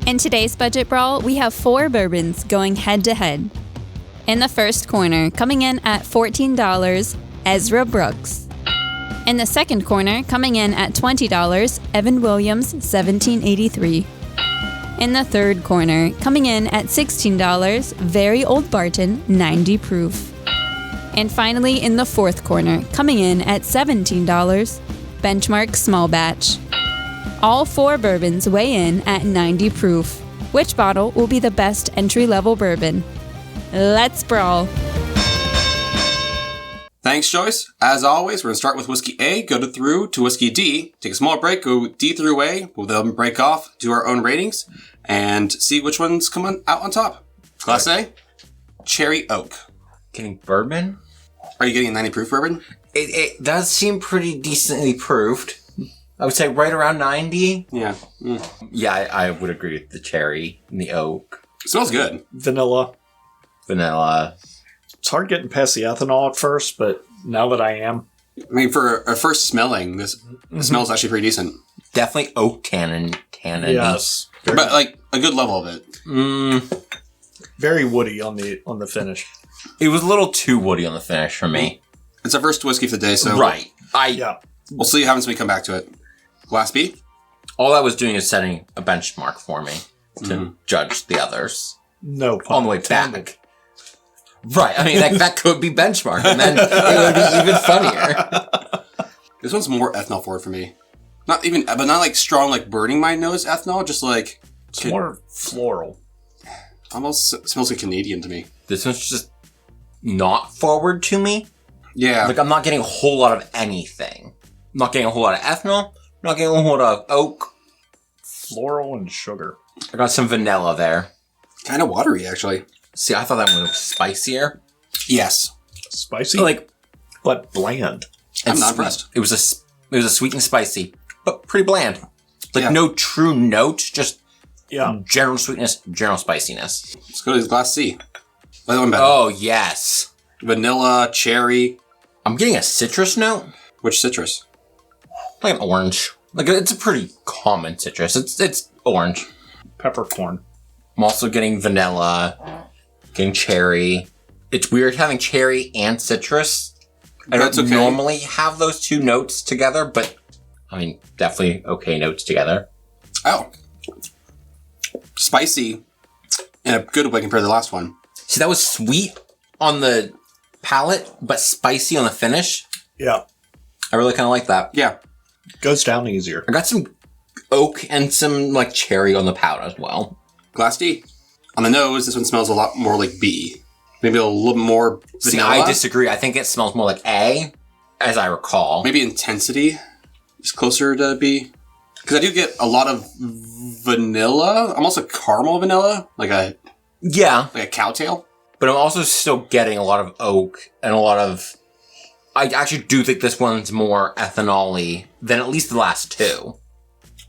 In today's Budget Brawl, we have 4 bourbons going head-to-head. In the first corner, coming in at $14, Ezra Brooks. In the second corner, coming in at $20, Evan Williams 1783. In the third corner, coming in at $16, Very Old Barton 90 proof. And finally, in the fourth corner, coming in at $17, Benchmark Small Batch. All 4 bourbons weigh in at 90 proof. Which bottle will be the best entry-level bourbon? Let's brawl. Thanks, Joyce. As always, we're going to start with Whiskey A, go through to Whiskey D, take a small break, go D through A, we'll then break off, do our own ratings, and see which ones come out on top. Class A, Cherry Oak. Getting bourbon? Are you getting a 90 proof bourbon? It does seem pretty decently proofed. I would say right around 90. Yeah. Yeah, I would agree with the cherry and the oak. It smells good. Vanilla. It's hard getting past the ethanol at first, but now that I am. I mean, for a first smelling, this smells actually pretty decent. Definitely oak tannin. Yes. But like a good level of it. Very woody on the finish. It was a little too woody on the finish for me. It's our first whiskey for the day, so Right. We'll see what happens when we come back to it. Glass B? All I was doing is setting a benchmark for me to judge the others. No pun On the way intended. back. Right. I mean, that could be benchmark, and then it would be even funnier. This one's more ethanol forward for me. But not like strong, like burning my nose ethanol, just like... It's more floral. Almost smells like Canadian to me. This one's just not forward to me. Yeah. Like, I'm not getting a whole lot of anything. I'm not getting a whole lot of ethanol. I'm not getting a whole lot of oak. Floral and sugar. I got some vanilla there. Kind of watery, actually. See, I thought that one was spicier. Yes. Spicy, but bland. I'm not impressed. It was a sweet and spicy, but pretty bland. Like, no true note, just general sweetness, general spiciness. Let's go to Glass C. That one better. Oh, yes. Vanilla, cherry. I'm getting a citrus note. Which citrus? Like an orange. Like, it's a pretty common citrus. It's orange. Peppercorn. I'm also getting vanilla, getting cherry. It's weird having cherry and citrus. I don't normally have those two notes together, but, I mean, definitely okay notes together. Oh. Spicy in a good way compared to the last one. See, that was sweet on the palate, but spicy on the finish. Yeah. I really kind of like that. Yeah. Goes down easier. I got some oak and some, like, cherry on the palate as well. Glass D. On the nose, this one smells a lot more like B. Maybe a little more vanilla. See, I disagree. I think it smells more like A, as I recall. Maybe intensity is closer to B. Because I do get a lot of vanilla, almost a caramel vanilla, like a cowtail. But I'm also still getting a lot of oak and a lot of... I actually do think this one's more ethanol-y than at least the last two.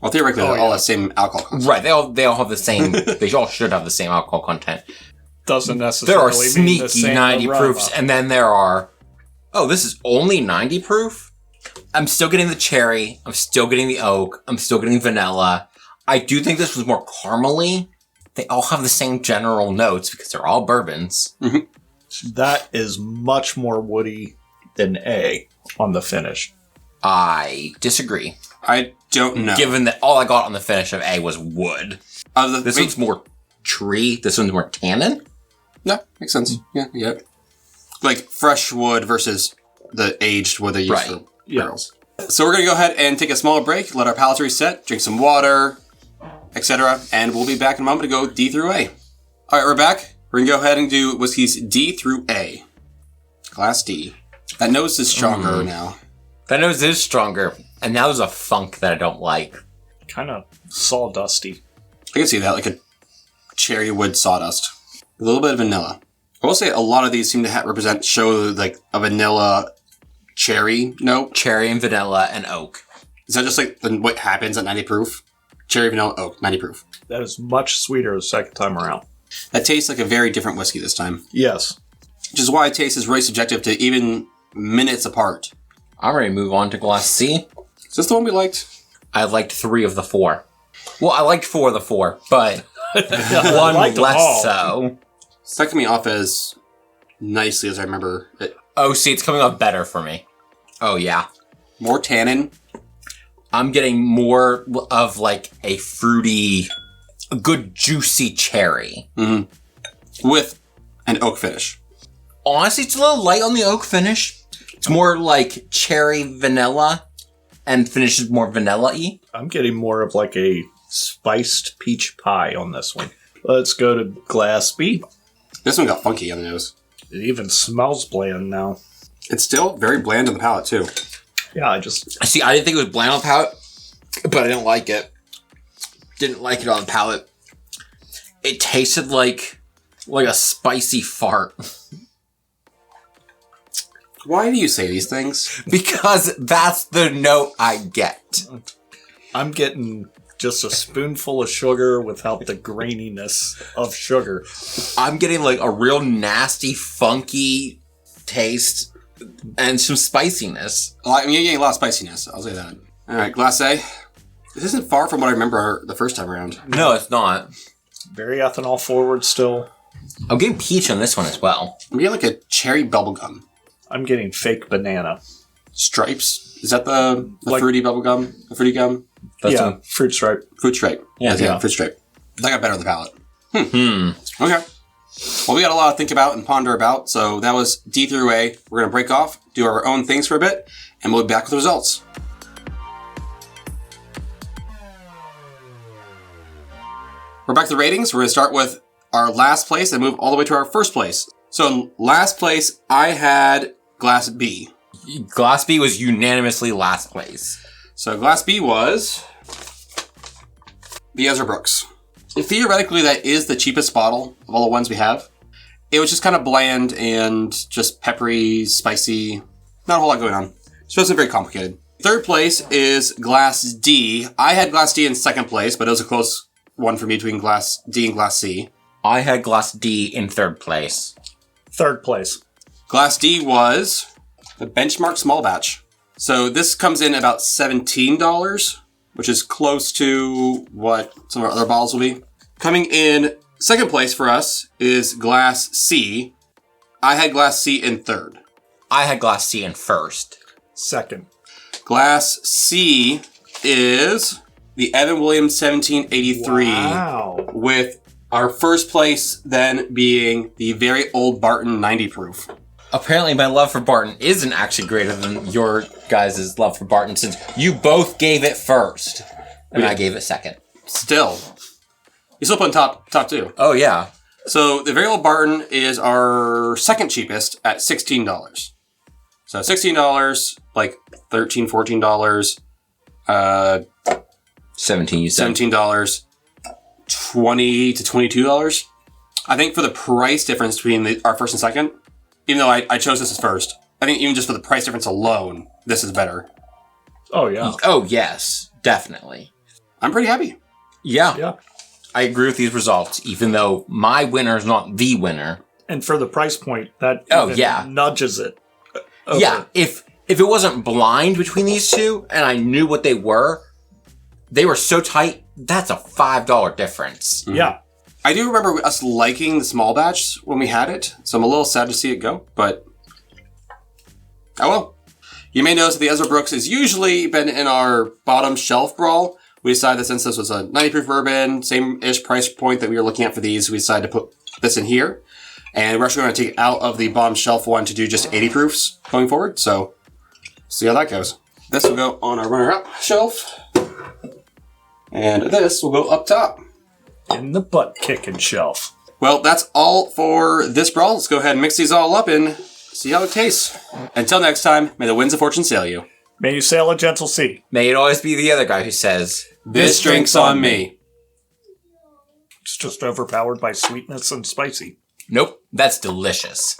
Well, theoretically, they're all the same alcohol content. Right, they all have the same... they all should have the same alcohol content. Doesn't necessarily There are mean the sneaky same 90 aroma. proofs, and then there are... Oh, this is only 90 proof? I'm still getting the cherry. I'm still getting the oak. I'm still getting vanilla. I do think this was more caramely. They all have the same general notes because they're all bourbons. Mm-hmm. That is much more woody than A on the finish. I disagree. I don't know. Given that all I got on the finish of A was wood. This one's more tree. This one's more tannin. No, makes sense. Yeah. Like fresh wood versus the aged wood they use for barrels. So we're going to go ahead and take a small break, let our palates reset, drink some water, etc. And we'll be back in a moment to go D through A. All right, we're back. We're going to go ahead and do whiskeys D through A. Class D. That nose is stronger now. That nose is stronger. And now there's a funk that I don't like. Kind of sawdusty. I can see that, like a cherry wood sawdust. A little bit of vanilla. I will say a lot of these seem to show like a vanilla cherry note. Cherry and vanilla and oak. Is that just like what happens at 90 proof? Cherry, vanilla, oak, 90 proof. That is much sweeter the second time around. That tastes like a very different whiskey this time. Yes. Which is why taste is really subjective to even minutes apart. I'm ready to move on to Glass C. Is this the one we liked? I liked 3 of the 4. Well, I liked 4 of the 4, but one less so. It's not coming off as nicely as I remember it. Oh, see, it's coming off better for me. Oh, yeah. More tannin. I'm getting more of like a fruity, a good juicy cherry. Mm-hmm. With an oak finish. Honestly, it's a little light on the oak finish. It's more like cherry vanilla and finishes more vanilla-y. I'm getting more of like a spiced peach pie on this one. Let's go to Glass B. This one got funky on the nose. It even smells bland now. It's still very bland on the palate, too. Yeah, I didn't think it was bland on the palate, but I didn't like it. Didn't like it on the palate. It tasted like a spicy fart. Why do you say these things? Because that's the note I get. I'm getting just a spoonful of sugar without the graininess of sugar. I'm getting like a real nasty, funky taste and some spiciness. You're getting a lot of spiciness, I'll say that. All right, Glass A. This isn't far from what I remember the first time around. No, it's not. Very ethanol forward still. I'm getting peach on this one as well. I'm getting like a cherry bubblegum. I'm getting fake banana. Stripes? Is that the fruity bubblegum? The fruity gum? That's fruit stripe. Fruit stripe. Yeah, fruit stripe. That got better on the palate. Okay. Well, we got a lot to think about and ponder about, so that was D through A. We're going to break off, do our own things for a bit, and we'll be back with the results. We're back to the ratings. We're going to start with our last place and move all the way to our first place. So in last place, I had Glass B. Glass B was unanimously last place. So Glass B was the Ezra Brooks. Theoretically, that is the cheapest bottle of all the ones we have. It was just kind of bland and just peppery, spicy. Not a whole lot going on. So it wasn't very complicated. Third place is Glass D. I had Glass D in second place, but it was a close one for me between Glass D and Glass C. I had Glass D in third place. Third place. Glass D was the Benchmark Small Batch. So this comes in about $17, which is close to what some of our other bottles will be. Coming in second place for us is Glass C. I had Glass C in third. I had Glass C in first. Second. Glass C is the Evan Williams 1783. Wow. With our first place then being the very old Barton 90 proof. Apparently my love for Barton isn't actually greater than your guys' love for Barton, since you both gave it first and I gave it second. Still. You still put in top two. Oh, yeah. So the very old Barton is our second cheapest at $16. So $16, like $13, $14, $17, you said. $17, $20 to $22. I think for the price difference between our first and second, even though I chose this as first, I think even just for the price difference alone, this is better. Oh, yeah. Oh, yes. Definitely. I'm pretty happy. Yeah. Yeah. I agree with these results, even though my winner is not the winner. And for the price point, that nudges it. Over. Yeah. If it wasn't blind between these two and I knew what they were so tight, that's a $5 difference. Mm-hmm. Yeah. I do remember us liking the small batch when we had it, so I'm a little sad to see it go, but oh well. You may notice that the Ezra Brooks has usually been in our bottom shelf brawl. We decided that since this was a 90 proof bourbon, same-ish price point that we were looking at for these, we decided to put this in here. And we're actually going to take it out of the bottom shelf one to do just 80 proofs going forward, so see how that goes. This will go on our runner-up shelf, and this will go up top. In the butt-kicking shelf. Well, that's all for this brawl. Let's go ahead and mix these all up and see how it tastes. Until next time, may the winds of fortune sail you. May you sail a gentle sea. May it always be the other guy who says, "This drink's on me." It's just overpowered by sweetness and spicy. Nope, that's delicious.